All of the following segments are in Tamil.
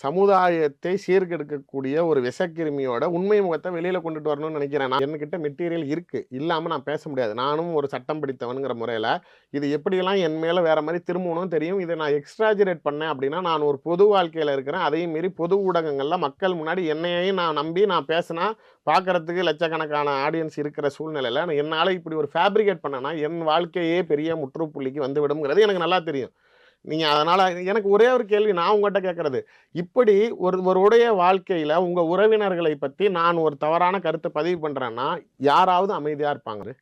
சமுதாயத்தை சீர்கெடுக்கக்கூடிய ஒரு விஷக்கிருமியோட உண்மை முகத்தை வெளியில கொண்டுட்டு வரணும்னு நினைக்கிறேன். நான் என்கிட்ட மெட்டீரியல் இருக்கு. இல்லாம நான் பேச முடியாது. நானும் ஒரு சட்டம் படித்தவன்ங்கிற முறையில, இது எப்படியெல்லாம் என் மேல வேற மாரி திரும்பணும்னு தெரியும். இத நான் எக்ஸ்ட்ராஜரேட் பண்ணேன் அப்படின்னா, நான் ஒரு பொது வாழ்க்கையில இருக்கிறேன். அதையும் மீறி பொது ஊடகங்கள்ல மக்கள் முன்னாடி என்னையையும் நான் நம்பி நான் பேசினா, பார்க்கறதுக்கு லட்சக்கணக்கான ஆடியன்ஸ் இருக்கிற சூழ்நிலையில, என்னால இப்படி ஒரு ஃபேப்ரிகேட் பண்ணேன்னா, என் வாழ்க்கையே பெரிய முற்றுப்புள்ளிக்கு வந்துவிடும்ங்கிறது எனக்கு நல்லா தெரியும். நீங்க அதனால எனக்கு ஒரே ஒரு கேள்வி நான் உங்கட்ட கேட்கறது. இப்படி ஒருவருடைய வாழ்க்கையில உங்க உறவினர்களை பத்தி நான் ஒரு தவறான கருத்த பதிவு பண்றேன்னா, யாராவது அமைதியா இருப்பாங்க?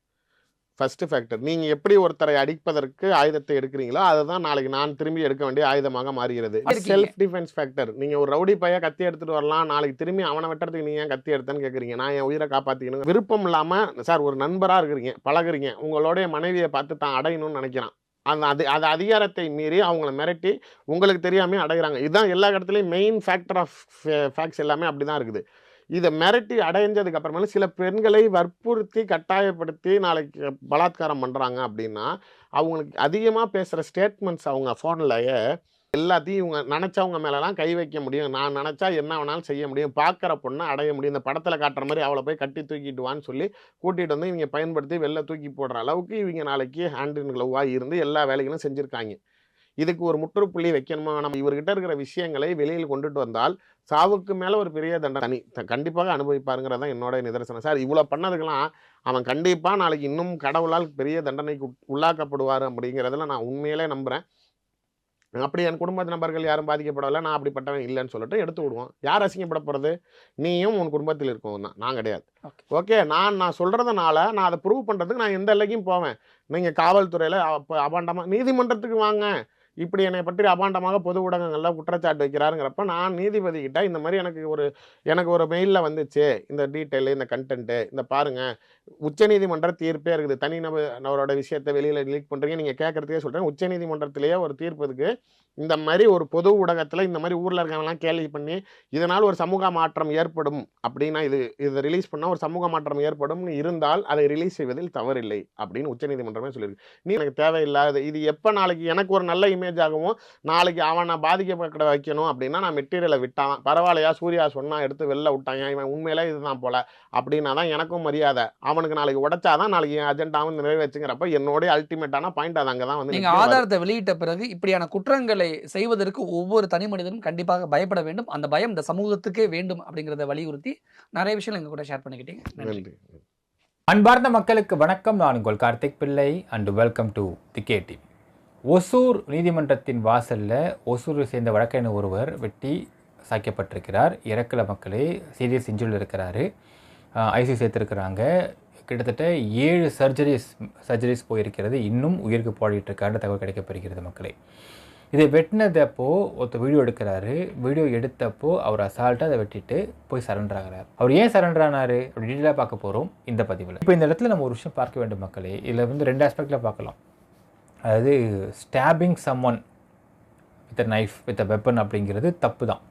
First factor. நீங்க எப்படி ஒருத்தரை அடிப்பதற்கு ஆயுதத்தை எடுக்கிறீங்களோ, அதுதான் நாளைக்கு நான் திரும்பி எடுக்க வேண்டிய ஆயுதமாக மாறுகிறது. இருக்கீங்க. Self defence factor. நீங்க ஒரு ரவுடி பைய கத்தி எடுத்துட்டு வரலாம். நாளைக்கு திரும்பி அவன வெட்டுறதுக்கு நீ ஏன் கத்தி எடுத்தன்னு கேட்கிறீங்க. நான் என் உயிர காப்பாத்திக்கணும். விருப்பம் இல்லாம சார் ஒரு நண்பரா இருக்கிறீங்க, பழகுறீங்க. உங்களுடைய மனைவிய பார்த்து தான் அடையணும்னு நெனைக்கிறான். அது அதிகாரத்தை மீறி அவங்கள மிரட்டி, உங்களுக்கு தெரியாமயே அடையறாங்க. இதுதான் எல்லா இடத்துலயும் மெயின் ஃபேக்டர் ஆஃப் ஃபேக்ட்ஸ் எல்லாமே அப்படிதான் இருக்குது. இத மிரட்டி அடைஞ்சதுக்கு அப்புறமேல சில பெண்களை வற்புறுத்தி, கட்டாயப்படுத்தி நாளைக்கு பலாத்காரம் பண்றாங்க அப்படின்னா, அவங்களுக்கு அதிகமா பேசுற ஸ்டேட்மெண்ட்ஸ் அவங்க ஃபோன்லயே எல்லாத்தையும் இவங்க நெனச்சவங்க மேலலாம் கை வைக்க முடியும். நான் நெனச்சா என்ன வேணாலும் செய்ய முடியும். பார்க்குற பொண்ண அடைய முடியும். இந்த படத்துல காட்டுற மாரி அவள போய் கட்டி தூக்கிட்டு வான்னு சொல்லி கூட்டிட்டு வந்து இவங்க பயன்படுத்தி வெளில தூக்கி போடுற அளவுக்கு இவங்க நாளைக்கு ஹேண்ட் இன் க்ளோவா இருந்து எல்லா வேலைகளும் செஞ்சிருக்காங்க. இதுக்கு ஒரு முற்றுப்புள்ளி வைக்கணுமா? நம்ம இவர்கிட்ட இருக்கிற விஷயங்களை வெளியில் கொண்டுட்டு வந்தால், சாவுக்கு மேல ஒரு பெரிய தண்டனை கண்டிப்பாக அனுபவிப்பாருங்கிறது தான் என்னோட நிதர்சனம். சார் இவ்வளோ பண்ணதுக்கெல்லாம் அவன் கண்டிப்பா நாளைக்கு இன்னும் கடவுளால் பெரிய தண்டனைக்கு உள்ளாக்கப்படுவாரு அப்படிங்கிறதுல நான் உண்மையிலே நம்புறேன். அப்படி என் குடும்பத்து நபர்கள் யாரும் பாதிக்கப்படவில்லை. நான் அப்படிப்பட்டவன் இல்லைன்னு சொல்லிட்டு எடுத்து விடுவோம். யார் அசிங்கப்பட போறது? நீயும் உன் குடும்பத்தில் இருக்கவன் தான். நான் கிடையாது. ஓகே. ஓகே. நான் சொல்றதுனால நான் அத ப்ரூவ் பண்றதுக்கு நான் எந்த எல்லைக்கும் போவேன். நீங்க காவல்துறையில அபாண்டமா நீதிமன்றத்துக்கு வாங்க. இப்படி என்னைய பற்றி அபாண்டமாக பொது ஊடகங்கள்ல குற்றச்சாட்டு வைக்கிறாருங்கிறப்ப, நான் நீதிபதி கிட்ட இந்த மாரி எனக்கு ஒரு மெயில்ல வந்துச்சு. இந்த டீட்டெயில், இந்த கன்டென்ட் இந்த பாருங்க. உச்சநீதிமன்ற தீர்ப்பே இருக்குது. நபரோட விஷயத்த வெளியில லீக் பண்றீங்க. நீங்க கேட்கறதுக்கே சொல்றேன். உச்சநீதிமன்றத்திலேயே ஒரு தீர்ப்பு இருக்கு. இந்த மாரி ஒரு பொது ஊடகத்துல இந்த மாரி ஊர்ல இருக்கவங்கலாம் கேலி பண்ணி, இதனால் ஒரு சமூக மாற்றம் ஏற்படும் அப்படின்னா, இத ரிலீஸ் பண்ணா ஒரு சமூக மாற்றம் ஏற்படும்னு இருந்தால், அதை ரிலீஸ் செய்வதில் தவறில்லை அப்படின்னு உச்சநீதிமன்றமே சொல்லியிருக்கு. நீ எனக்கு தேவையில்லாத இது எப்ப நாளைக்கு எனக்கு ஒரு நல்ல இமேஜ் ஆகவும், நாளைக்கு அவன பாதிக்கப்பட வைக்கணும் அப்படின்னா, நான் மெட்டீரியல விட்டான். பரவாயில்லையா சூர்யா சொன்னா எடுத்து வெளில விட்டான்யா. இவன் உண்மையிலே இதுதான் போல அப்படின்னா தான் எனக்கும் மரியாதை. அவனுக்கு நாளைக்கு உடைச்சா தான் நாளைக்கு என் அஜெண்டாவும் நிறைவேச்சுங்கிறப்ப என்னோட அல்டிமேட்டான பாயிண்ட் அது அங்க தான் வந்து நீங்க ஆதாரத்தை வெளியிட்ட பிறகு இப்படியான குற்றங்களை செய்வதற்கு ஒவ்வொரு தனி மனிதனும் கண்டிப்பாக பயப்பட வேண்டும். அந்த பயம் இந்த சமூகத்துக்கே வேண்டும் அப்படிங்கிறத வலியுறுத்தி நிறைய விஷயங்கள் எங்க கூட ஷேர் பண்ணிக்கிட்டீங்க. நன்றி. நன்றி. அன்பார்ந்த மக்களுக்கு வணக்கம். நான் உங்கள் கார்த்திக் பிள்ளை அண்ட் வெல்கம் டு தி கேடி. ஒசூர் நீதிமன்றத்தின் வாசலில் ஒசூரை சேர்ந்த வழக்கறிஞர் ஒருவர் வெட்டி சாய்க்கப்பட்டிருக்கிறார். இறக்கல மக்களே, சீரியஸ் இன்ஜூரியில் இருக்கிறாரு. ஐசி சேர்த்துருக்கிறாங்க. கிட்டத்தட்ட 7 சர்ஜரிஸ் போயிருக்கிறது. இன்னும் உயிருக்கு போராடிட்டு இருக்காரு தகவல் கிடைக்கப்பெறுகிறது மக்களே. இதை வெட்டினதப்போ ஒருத்தர் வீடியோ எடுக்கிறாரு. வீடியோ எடுத்தப்போ அவர் அசால்ட்டாக அதை வெட்டிட்டு போய் சரண்டர் ஆகிறார். அவர் ஏன் சரண்டர் ஆனார் அப்படி டீட்டெயிலாக பார்க்க போகிறோம் இந்த பதிவில். இப்போ இந்த இடத்துல நம்ம ஒரு விஷயம் பார்க்க வேண்டும் மக்களே. இதில் வந்து 2 ஆஸ்பெக்டில் பார்க்கலாம். அதாவது stabbing someone with a knife with a weapon அப்படிங்கிறது தப்பு தான்.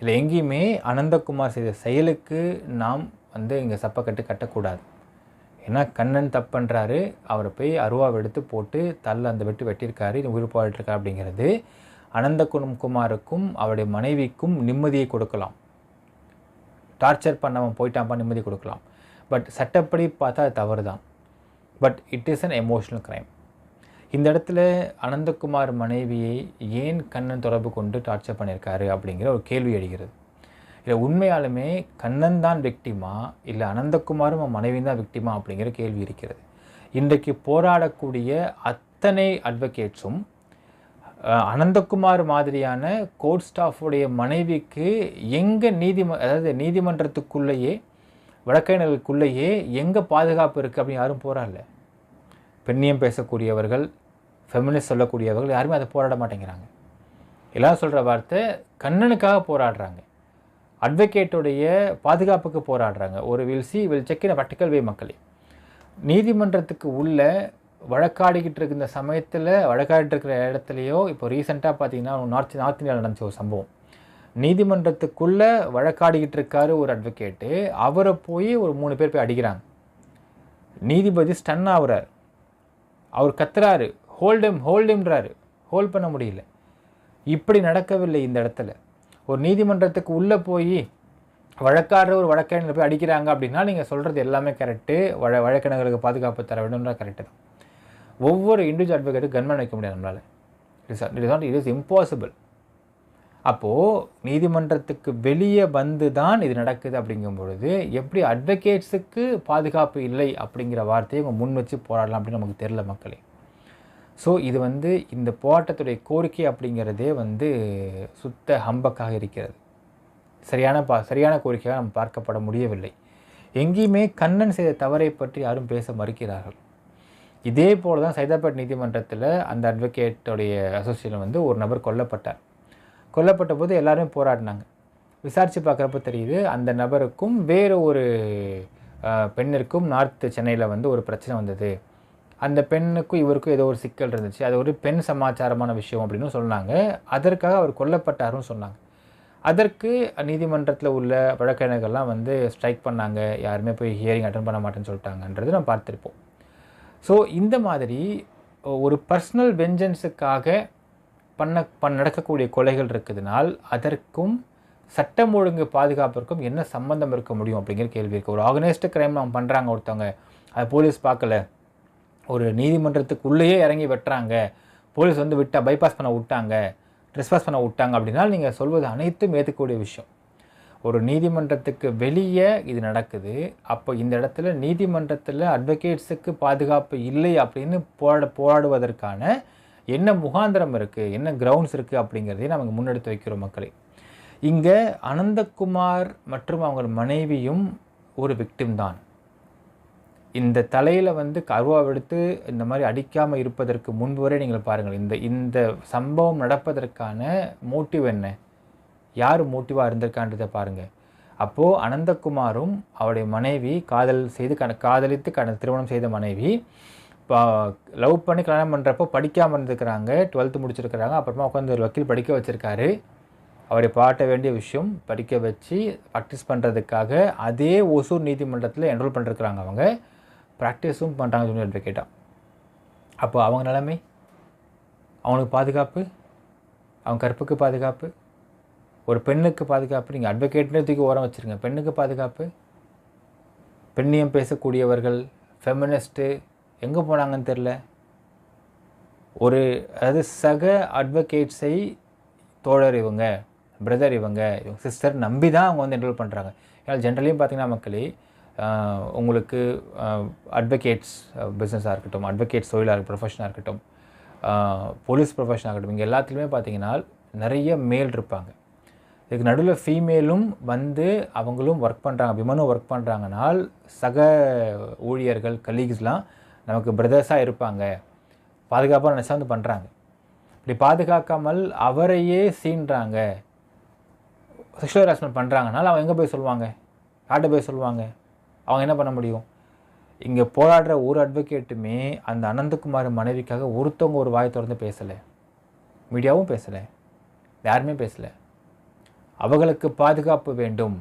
இல்லை எங்கேயுமே அனந்தகுமார் செய்த செயலுக்கு நாம் வந்து இங்கே சப்பக்கட்டு கட்டக்கூடாது. ஏன்னா கண்ணன் தப்பு பண்ணுறாரு, அவரை போய் அருவாவை எடுத்து போட்டு தள்ள அந்த வெட்டியிருக்காரு, உயிர் போயிட்டுருக்கா அப்படிங்கிறது அனந்தகுமாருக்கும் அவருடைய மனைவிக்கும் நிம்மதியை கொடுக்கலாம். டார்ச்சர் பண்ணவன் போயிட்டான்ப்பா நிம்மதி கொடுக்கலாம். பட் சட்டப்படி பார்த்தா அது தவறு தான். But it is an emotional crime. இந்த இடத்துல அனந்தகுமார் மனைவியை ஏன் கண்ணன் தொடர்பு கொண்டு டார்ச்சர் பண்ணியிருக்காரு அப்படிங்கிற ஒரு கேள்வி எழுகிறது. இல்லை உண்மையாலுமே கண்ணன் தான் விக்டிமா, இல்லை அனந்தகுமாரும் மனைவியும் தான் விக்டிமா அப்படிங்கிற கேள்வி இருக்கிறது. இன்றைக்கு போராடக்கூடிய அத்தனை அட்வொகேட்ஸும் அனந்தகுமார் மாதிரியான கோர்ட் ஸ்டாஃபுடைய மனைவிக்கு எங்கே அதாவது நீதிமன்றத்துக்குள்ளேயே வழக்கறிஞர்களுக்குள்ளேயே எங்கே பாதுகாப்பு இருக்குது அப்படின்னு யாரும் போராடல. பெண்ணியம் பேசக்கூடியவர்கள், ஃபெமினிஸ்ட் சொல்லக்கூடியவர்கள் யாருமே அதை போராட மாட்டேங்கிறாங்க. எல்லோரும் சொல்கிற வார்த்தை கண்ணனுக்காக போராடுறாங்க, அட்வொகேட்டுடைய பாதுகாப்புக்கு போராடுறாங்க. ஒரு வில் செக் இன் ப்ராக்டிக்கல் வே மக்களே. நீதிமன்றத்துக்கு உள்ள வழக்காடிக்கிட்டு இருக்க இந்த சமயத்தில் வழக்காடிட்டு இருக்கிற இடத்துலையோ இப்போ ரீசெண்டாக பார்த்தீங்கன்னா நார்த் இந்தியாவில் நடந்துச்சு ஒரு சம்பவம். நீதிமன்றத்துக்குள்ளே வழக்காடிக்கிட்டு இருக்காரு ஒரு அட்வொகேட்டு, அவரை போய் ஒரு 3 பேர் போய் அடிக்கிறாங்க. நீதிபதி ஸ்டன் ஆகுறார். அவர் கத்துறாரு, ஹோல்டம்ன்றாரு, ஹோல்ட் பண்ண முடியல. இப்படி நடக்கவில்லை இந்த இடத்துல. ஒரு நீதிமன்றத்துக்கு உள்ளே போய் வழக்காடுற ஒரு வழக்கறிஞர் போய் அடிக்கிறாங்க அப்படின்னா நீங்கள் சொல்கிறது எல்லாமே கரெக்டு. வழக்கறிஞர்களுக்கு பாதுகாப்பு தர வேண்டும்ன்ற கரெக்டு தான். ஒவ்வொரு இண்டிவிஜுவல் அட்வொகேட்டுக்கு கன்மேன் வைக்க முடியாது நம்மளால். It is impossible. அப்போது நீதிமன்றத்துக்கு வெளியே வந்து தான் இது நடக்குது அப்படிங்கும் பொழுது எப்படி அட்வொகேட்ஸுக்கு பாதுகாப்பு இல்லை அப்படிங்கிற வார்த்தையை அவங்க முன் வச்சு போராடலாம் அப்படின்னு நமக்கு தெரியல மக்களே. ஸோ இது இந்த போராட்டத்துடைய கோரிக்கை அப்படிங்கிறதே சுத்த ஹம்பக்காக இருக்கிறது. சரியான கோரிக்கையாக நம்ம பார்க்கப்பட முடியவில்லை. எங்கேயுமே கண்ணன் செய்த தவறை பற்றி யாரும் பேச மறுக்கிறார்கள். இதே போல் தான் சைதாப்பேட் நீதிமன்றத்தில் அந்த அட்வொகேட்டோடைய அசோசியேஷன் ஒரு நபர் கொல்லப்பட்ட போது எல்லாருமே போராடினாங்க. விசாரித்து பார்க்குறப்ப தெரியுது அந்த நபருக்கும் வேறு ஒரு பெண்ணிற்கும் நார்த் சென்னையில் ஒரு பிரச்சனை வந்தது. அந்த பெண்ணுக்கும் இவருக்கும் ஏதோ ஒரு சிக்கல் இருந்துச்சு. அது ஒரு பெண் சமாச்சாரமான விஷயம் அப்படின்னு சொன்னாங்க. அதற்காக அவர் கொல்லப்பட்டாருன்னு சொன்னாங்க. அதற்கு நீதிமன்றத்தில் உள்ள வழக்கறிஞர்கள்லாம் ஸ்ட்ரைக் பண்ணாங்க. யாருமே போய் ஹியரிங் அட்டன் பண்ண மாட்டேன்னு சொல்லிட்டாங்கன்றது நம்ம பார்த்துருப்போம். ஸோ இந்த மாதிரி ஒரு பர்சனல் வெஞ்சன்ஸுக்காக நடக்கக்கூடிய கொலைகள் இருக்குதுனால் அதற்கும் சட்டம் ஒழுங்கு பாதுகாப்பிற்கும் என்ன சம்பந்தம் இருக்க முடியும் அப்படிங்கிற கேள்வி இருக்குது. ஒரு ஆர்கனைஸ்டு கிரைம் அவங்க பண்ணுறாங்க, ஒருத்தவங்க அதை போலீஸ் பார்க்கல, ஒரு நீதிமன்றத்துக்குள்ளேயே இறங்கி வெட்டுறாங்க, போலீஸ் பைபாஸ் பண்ண விட்டாங்க, ட்ரெஸ்பாஸ் பண்ண விட்டாங்க அப்படின்னா நீங்கள் சொல்வது அனைத்தும் ஏற்றுக்கூடிய விஷயம். ஒரு நீதிமன்றத்துக்கு வெளியே இது நடக்குது. அப்போ இந்த இடத்துல நீதிமன்றத்தில் அட்வொகேட்ஸுக்கு பாதுகாப்பு இல்லை அப்படின்னு போராடுவதற்கான என்ன முகாந்திரம் இருக்குது, என்ன கிரவுண்ட்ஸ் இருக்குது அப்படிங்கிறதையும் நமக்கு முன்னெடுத்து வைக்கிறோம் மக்களே. இங்கே அனந்தகுமார் மற்றும் அவங்க மனைவியும் ஒரு விக்டிம் தான். இந்த தலையில் கருவாவெடுத்து இந்த மாதிரி அடிக்காமல் இருப்பதற்கு முன்பு வரை நீங்கள் பாருங்கள், இந்த சம்பவம் நடப்பதற்கான மோட்டிவ் என்ன, யார் மோட்டிவாக இருந்திருக்கான்றதை பாருங்கள். அப்போது அனந்தகுமாரும் அவருடைய மனைவி காதலித்து திருமணம் செய்த மனைவி லவ் பண்ணி கல்யாணம் பண்ணுறப்போ படிக்காமல் இருந்துக்கிறாங்க, 12th முடிச்சிருக்கிறாங்க. அப்புறமா உட்காந்து ஒரு வக்கீல் படிக்க வச்சுருக்காரு. அவரை பாட்ட வேண்டிய விஷயம் படிக்க வச்சு ப்ராக்டிஸ் பண்ணுறதுக்காக அதே ஒசூர் நீதிமன்றத்தில் என்ரோல் பண்ணிருக்கிறாங்க. அவங்க ப்ராக்டிஸும் பண்ணுறாங்க ஜூனியர் அட்வொகேட்டாக. அப்போ அவங்க நிலைமை, அவங்களுக்கு பாதுகாப்பு, அவங்க கற்புக்கு பாதுகாப்பு, ஒரு பெண்ணுக்கு பாதுகாப்பு. நீங்கள் அட்வொகேட்னு தூக்கி ஓரம் வச்சுருங்க, பெண்ணுக்கு பாதுகாப்பு. பெண்ணியம் பேசக்கூடியவர்கள், ஃபெமினிஸ்ட்டு எங்கே போனாங்கன்னு தெரில. அதாவது சக அட்வொகேட்ஸை தோழர் இவங்க, பிரதர் இவங்க சிஸ்டர் நம்பி தான் அவங்க என்ரோல் பண்ணுறாங்க. ஏன்னா ஜென்ரலியும் பார்த்திங்கன்னா மக்களே, உங்களுக்கு அட்வொகேட்ஸ் பிஸ்னஸாக இருக்கட்டும், அட்வொகேட்ஸ் தொழிலாக ப்ரொஃபஷனாக இருக்கட்டும், போலீஸ் ப்ரொஃபஷனாக இருக்கட்டும், இங்கே எல்லாத்துலேயுமே பார்த்திங்கன்னா நிறைய மேல் இருப்பாங்க. இதுக்கு நடுவில் ஃபீமேலும் அவங்களும் ஒர்க் பண்ணுறாங்க, விமனும் ஒர்க் பண்ணுறாங்கனால் சக ஊழியர்கள் கலீக்ஸ்லாம் நமக்கு பிரதர்ஸாக இருப்பாங்க, பாதுகாப்பாக நினச்சா பண்ணுறாங்க. இப்படி பாதுகாக்காமல் அவரையே சீன்றாங்க, செக்ஷுவல் ஹராஸ்மெண்ட் பண்ணுறாங்கனால அவங்க எங்கே போய் சொல்லுவாங்க, யார்கிட்ட போய் சொல்லுவாங்க, அவங்க என்ன பண்ண முடியும்? இங்கே போராடுற ஒரு அட்வொகேட்டுமே அந்த அனந்தகுமார் மனைவிக்காக ஒருத்தவங்க ஒரு வாய் திறந்து பேசலை, மீடியாவும் பேசலை, யாருமே பேசலை. அவங்களுக்கு பாதுகாப்பு வேண்டும்,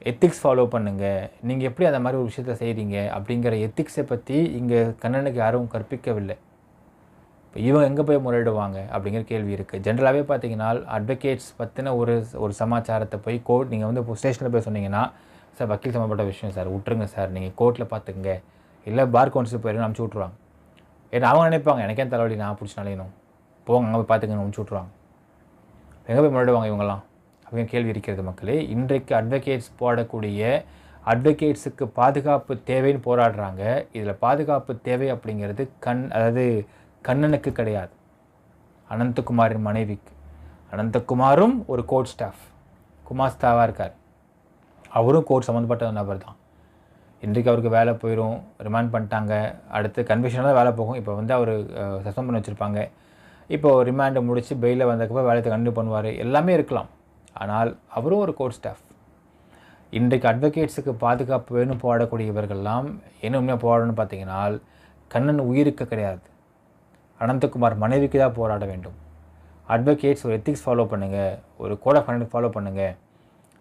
எத்திக்ஸ் ஃபாலோ பண்ணுங்கள், நீங்கள் எப்படி அந்த மாதிரி ஒரு விஷயத்தை செய்கிறீங்க அப்படிங்கிற எத்திக்ஸை பற்றி இங்கே கண்ணனுக்கு யாரும் கற்பிக்கவில்லை. இப்போ இவங்க எங்கே போய் முறையிடுவாங்க அப்படிங்கிற கேள்வி இருக்குது. ஜென்ரலாகவே பார்த்தீங்கன்னா அட்வொகேட்ஸ் பற்றின ஒரு சமாச்சாரத்தை போய் நீங்கள் இப்போ ஸ்டேஷனில் போய் சொன்னீங்கன்னா, சார் வக்கீல் சம்மந்தப்பட்ட விஷயம் சார், விட்டுருங்க சார், நீங்கள் கோர்ட்டில் பார்த்துக்குங்க, இல்லை பார் கவுன்சில் போயிடுங்க அனுப்பிச்சி விட்ருவாங்க. ஏன்னா அவங்க நினைப்பாங்க எனக்கே தலைவலி, நான் பிடிச்சி நலையணும், போங்க அங்கே போய் பார்த்துக்கங்க அனுப்பிச்சி விட்ருவாங்க. எங்கே போய் முறையிடுவாங்க இவங்கெல்லாம் அப்படின்னு கேள்வி இருக்கிறது மக்களே. இன்றைக்கு அட்வொகேட்ஸ் போடக்கூடிய அட்வொகேட்ஸுக்கு பாதுகாப்பு தேவைன்னு போராடுறாங்க. இதில் பாதுகாப்பு தேவை அப்படிங்கிறது அதாவது கண்ணனுக்கு கிடையாது, அனந்தகுமாரின் மனைவிக்கு. அனந்தகுமாரும் ஒரு கோர்ட் ஸ்டாஃப், குமாஸ்தாவாக இருக்கார், அவரும் கோர்ட் சம்மந்தப்பட்ட நபர் தான். இன்றைக்கு அவருக்கு வேலை போயிடும், ரிமாண்ட் பண்ணிட்டாங்க, அடுத்து கன்விஷனில் தான் வேலை போகும். இப்போ அவர் சஸ்பெண்ட் பண்ணி வச்சுருப்பாங்க. இப்போ ரிமாண்டை முடித்து பெயிலில் வந்ததுக்கப்புறம் வேலையை கண்டினியூ பண்ணுவார், எல்லாமே இருக்கலாம். ஆனால் அவரும் ஒரு கோர்ட் ஸ்டாஃப். இன்றைக்கு அட்வொகேட்ஸுக்கு பாதுகாப்பு வேணும் போராடக்கூடியவர்கள்லாம் என்ன உண்மையாக போராடணும்னு பார்த்தீங்கன்னா, கண்ணன் உயிருக்கு கிடையாது, அனந்தகுமார் மனைவிக்கு தான் போராட வேண்டும். அட்வொகேட்ஸ் ஒரு எத்திக்ஸ் ஃபாலோ பண்ணுங்கள், ஒரு கோட் ஆஃப் கண்டக்ட் ஃபாலோ பண்ணுங்கள்.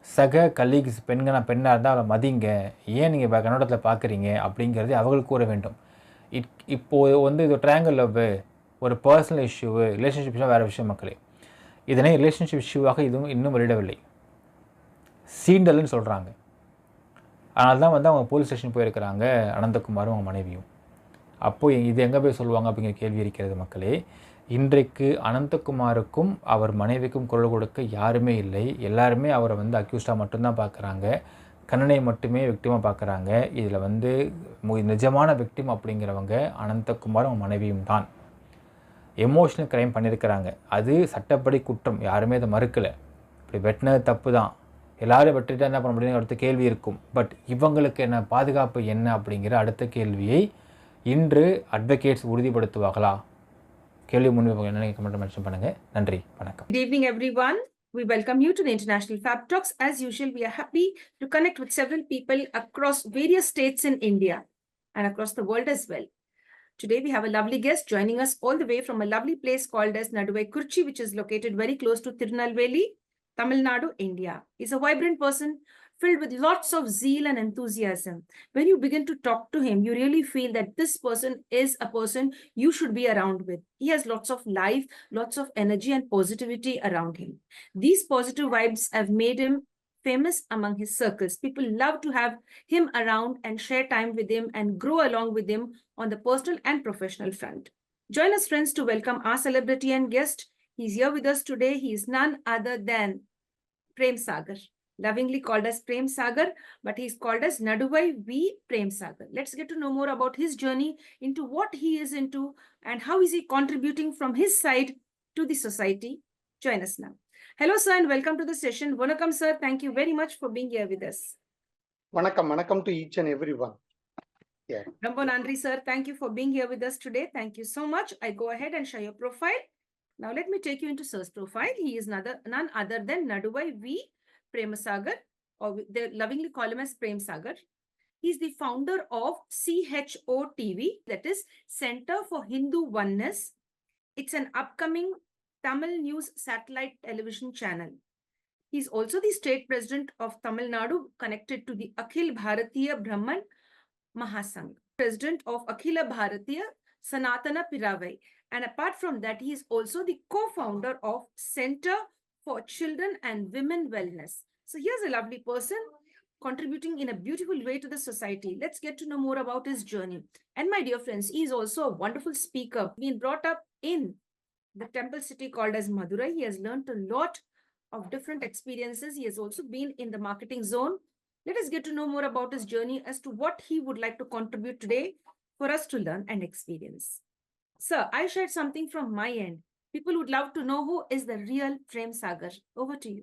சக கலீக்ஸ் பெண்ணாக இருந்தால் அவளை மதிங்க, ஏன் நீங்கள் கண்ணோட்டத்தில் பார்க்குறீங்க அப்படிங்கிறது அவங்களுக்கு கூற வேண்டும். இப்போது இது ட்ரையாங்கிள் லவ், ஒரு பர்சனல் இஷ்யூ, ரிலேஷன்ஷிப்ஸ்லாம் வேறு விஷயம் மக்களே. இதனை ரிலேஷன்ஷிப் இஷ்யூவாக இதுவும் இன்னும் வெளியிடவில்லை. சீண்டல்னு சொல்கிறாங்க. அதனால தான் வந்து அவங்க போலீஸ் ஸ்டேஷன் போயிருக்கிறாங்க அனந்தகுமாரும் அவங்க மனைவியும். அப்போது இது எங்கே போய் சொல்லுவாங்க அப்படிங்கிற கேள்வி இருக்கிறது மக்களே. இன்றைக்கு அனந்தகுமாருக்கும் அவர் மனைவிக்கும் குரல் கொடுக்க யாருமே இல்லை. எல்லாருமே அவரை வந்து அக்யூஸ்டாக மட்டும்தான் பார்க்குறாங்க. கண்ணனை மட்டுமே விக்டிமாக பார்க்குறாங்க. இதில் வந்து நிஜமான விக்டிம் அப்படிங்கிறவங்க அனந்தகுமாரும் அவங்க மனைவியும் தான். எமோஷ்னல் க்ரைம் பண்ணியிருக்கிறாங்க. அது சட்டப்படி குற்றம், யாருமே அதை மறுக்கலை. இப்படி வெட்டினது தப்பு தான், எல்லாரும் வெட்டிட்டு என்ன பண்ண முடியும் அடுத்த கேள்வி இருக்கும். பட் இவங்களுக்கு என்ன பாதுகாப்பு என்ன அப்படிங்கிற அடுத்த கேள்வியை இன்று அட்வொகேட்ஸ் உறுதிப்படுத்துவார்களா? கேள்வி முன்வைப்பு என்ன கமெண்ட் மென்ஷன் பண்ணுங்கள். நன்றி, வணக்கம். Good evening, everyone. We welcome you to the International Fab Talks. As usual, we are happy to connect with several people across various states in India and across the world as well. Today, we have a lovely guest joining us all the way from a lovely place called as Naduvai Kurchi, which is located very close to Tirunelveli, Tamil Nadu, India. He's a vibrant person filled with lots of zeal and enthusiasm. When you begin to talk to him, you really feel that this person is a person you should be around with. He has lots of life, lots of energy and positivity around him. These positive vibes have made him famous among his circles. People love to have him around and share time with him and grow along with him on the personal and professional front. Join us, friends, to welcome our celebrity and guest. He's here with us today. He is none other than Prem Sagar, lovingly called as Prem Sagar, but he's called as Naduvai V. Prem Sagar. Let's get to know more about his journey into what he is into and how is he contributing from his side to the society. Join us now. Hello, sir, and welcome to the session. Vanakkam, sir. Thank you very much for being here with us. Vanakkam to each and everyone. Yeah. Rambo Nandri, sir. Thank you for being here with us today. Thank you so much. I go ahead and share your profile. Now, let me take you into sir's profile. He is none other than Naduvai V. Prem Sagar, or they lovingly call him as Prem Sagar. He's the founder of CHO TV, that is Center for Hindu Oneness. It's an upcoming Tamil news satellite television channel. He's also the state president of Tamil Nadu, connected to the Akhil Bharatiya Brahman Mahasangh, president of Akhila Bharatiya Sanatana Piravai. And apart from that, he is also the co-founder of Center for Children and Women Wellness. So here's a lovely person contributing in a beautiful way to the society. Let's get to know more about his journey. And my dear friends, he is also a wonderful speaker. Being brought up in the temple city called as Madurai, he has learned a lot of different experiences. He has also been in the marketing zone. Let us get to know more about his journey as to what he would like to contribute today for us to learn and experience. Sir, I shared something from my end. People would love to know who is the real Prem Sagar. Over to you.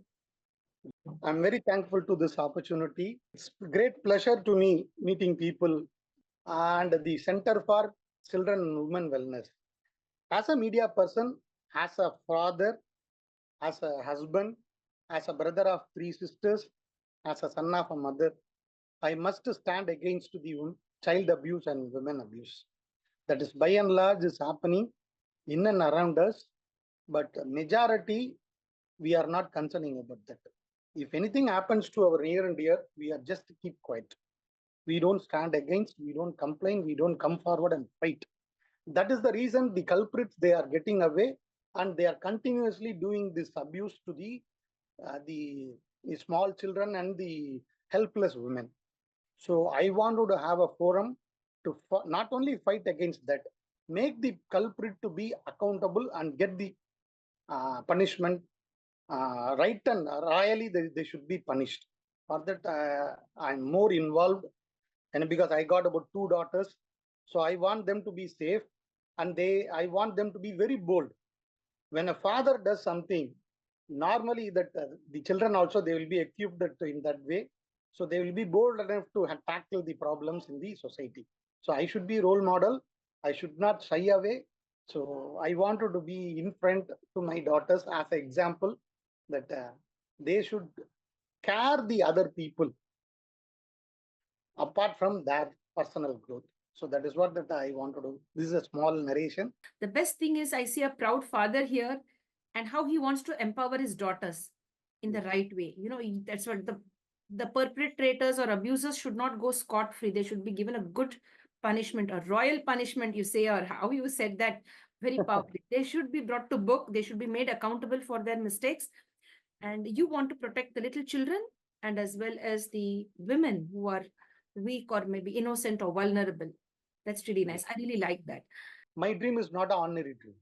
I'm very thankful to this opportunity. It's a great pleasure to me meeting people and the Center for Children and Women Wellness. As a media person, as a father, as a husband, as a brother of 3 sisters, as a son of a mother, I must stand against the child abuse and women abuse. That is by and large is happening in and around us, but majority we are not concerning about that. If anything happens to our near and dear, we are just keep quiet. We don't stand against, we don't complain, we don't come forward and fight. That is the reason the culprits, they are getting away and they are continuously doing this abuse to the small children and the helpless women. So I wanted to have a forum to not only fight against that, make the culprit to be accountable and get the punishment right, and royally they should be punished. For that, I'm more involved, and because I got about 2 daughters, so I want them to be safe, and I want them to be very bold. When a father does something, normally that the children also, they will be equipped in that way, so they will be bold enough to tackle the problems in the society. So I should be role model. I should not shy away. So I wanted to be in front to my daughters as an example that they should care the other people apart from their personal growth. So that is what that I want to do. This is a small narration. The best thing is I see a proud father here and how he wants to empower his daughters in the right way. You know, that's what the perpetrators or abusers should not go scot-free. They should be given a good punishment, a royal punishment, you say, or how you said that. very powerfully. They should be brought to book. They should be made accountable for their mistakes. And you want to protect the little children and as well as the women who are weak or maybe innocent or vulnerable. That's really nice. I really like that. My dream is not an ordinary dream.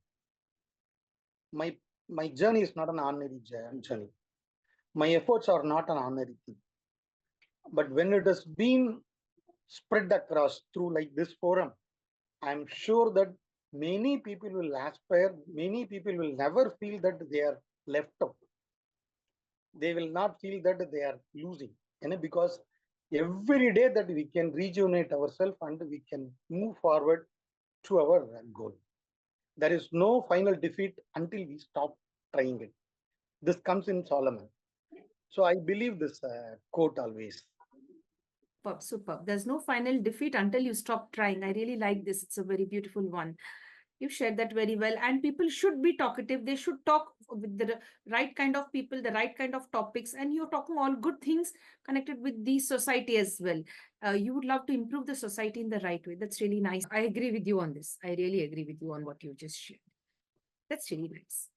My journey is not an ordinary journey. My efforts are not an ordinary thing. But when it has been spread across through like this forum, I'm sure that many people will aspire, many people will never feel that they are left out. They will not feel that they are losing, because every day that we can rejuvenate ourselves and we can move forward to our goal. There is no final defeat until we stop trying it. This comes in Solomon. So I believe this quote always. Superb, superb. There's no final defeat until you stop trying. I really like this. It's a very beautiful one. You shared that very well. And people should be talkative. They should talk with the right kind of people, the right kind of topics. And you're talking all good things connected with the society as well. You would love to improve the society in the right way. That's really nice. I agree with you on this. I really agree with you on what you just shared. That's really nice.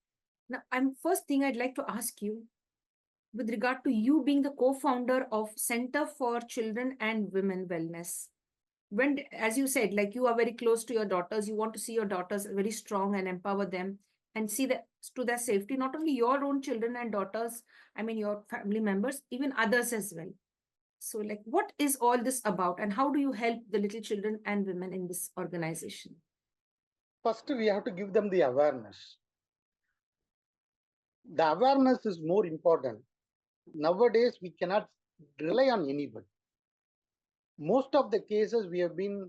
Now, first thing I'd like to ask you, with regard to you being the co-founder of Center for Children and Women Wellness, when, as you said, like you are very close to your daughters, you want to see your daughters very strong and empower them and see that to their safety, not only your own children and daughters, I mean your family members, even others as well. So like, what is all this about and how do you help the little children and women in this organization? First, we have to give them the awareness. The awareness is more important. Nowadays, we cannot rely on anybody. Most of the cases we have been,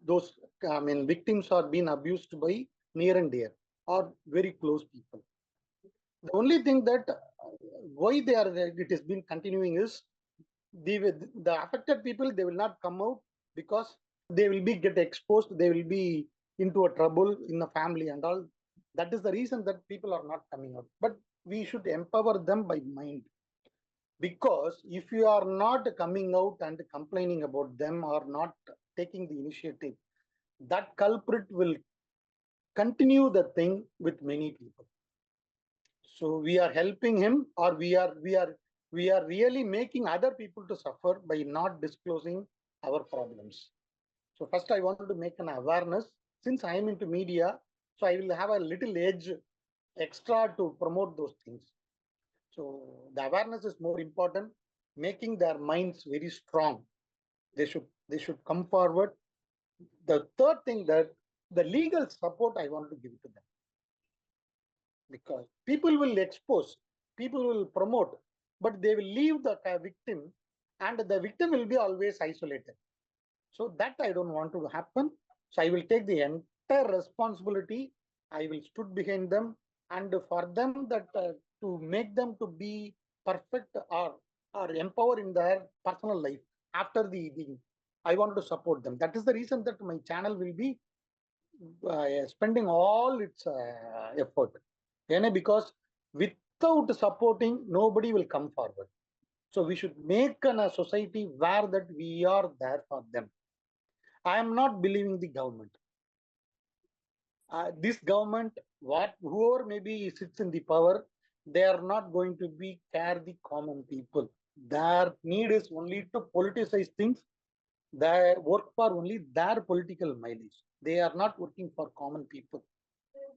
those victims are being abused by near and dear or very close people. The only thing that why it has been continuing is the affected people, they will not come out because they will be get exposed, they will be into a trouble in the family and all. That is the reason that people are not coming out. But we should empower them by mind. Because if you are not coming out and complaining about them or not taking the initiative, that culprit will continue the thing with many people. So we are helping him, or we are really making other people to suffer by not disclosing our problems. So first I wanted to make an awareness. Since I am into media, so I will have a little edge extra to promote those things. So the awareness is more important, making their minds very strong. They should come forward. The third thing, that the legal support I want to give to them. Because people will expose, people will promote, but they will leave the victim and the victim will be always isolated. So that I don't want to happen. So I will take the entire responsibility. I will stood behind them, and for them that to make them to be perfect or empower in their personal life after the I want to support them. That is the reason that my channel will be spending all its effort. Because without supporting, nobody will come forward. So we should make a society where that we are there for them. I am not believing the government. This government, whoever maybe sits in the power, they are not going to be care the common people. Their need is only to politicize things. They work for only their political mileage. They are not working for common people.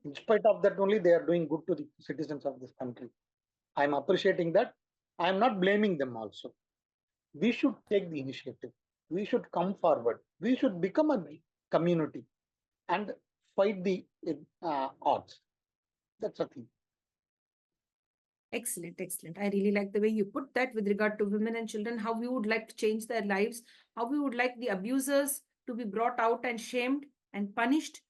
In spite of that, only they are doing good to the citizens of this country. I am appreciating that. I am not blaming them also. We should take the initiative. We should come forward. We should become a community and fight the odds. That's the thing. Excellent, excellent. I really like the way you put that with regard to women and children, how we would like to change their lives, how we would like the abusers to be brought out and shamed and punished.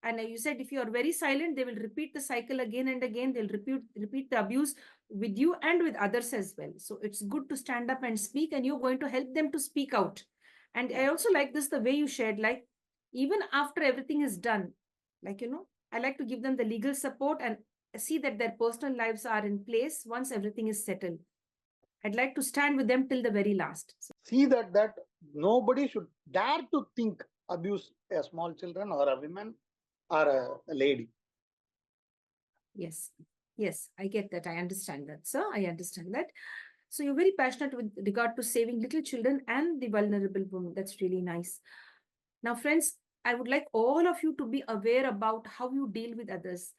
And you said if you are very silent, they will repeat the cycle again and again. They'll repeat the abuse with you and with others as well. So it's good to stand up and speak, and you're going to help them to speak out. And I also like this, the way you shared, like even after everything is done, like, I like to give them the legal support and see that their personal lives are in place once everything is settled. I'd like to stand with them till the very last. See that nobody should dare to think abuse a small children or a woman or a lady. Yes, yes, I get that. I understand that, sir. I understand that. So you're very passionate with regard to saving little children and the vulnerable women. That's really nice. Now, friends, I would like all of you to be aware about how you deal with others.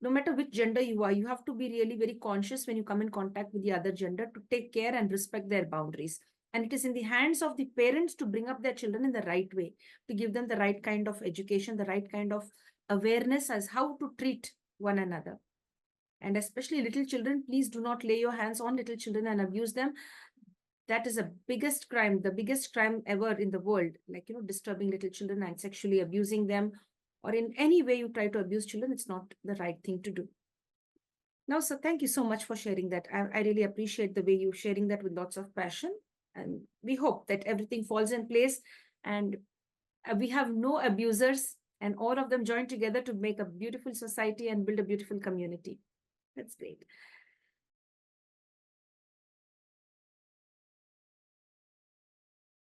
No matter which gender you are, you have to be really very conscious when you come in contact with the other gender to take care and respect their boundaries. And it is in the hands of the parents to bring up their children in the right way, to give them the right kind of education, the right kind of awareness as how to treat one another. And especially little children, please do not lay your hands on little children and abuse them. That is the biggest crime ever in the world. Like, disturbing little children and sexually abusing them, or in any way you try to abuse children, it's not the right thing to do. Now, sir, thank you so much for sharing that. I really appreciate the way you're sharing that with lots of passion. And we hope that everything falls in place and we have no abusers and all of them join together to make a beautiful society and build a beautiful community. That's great.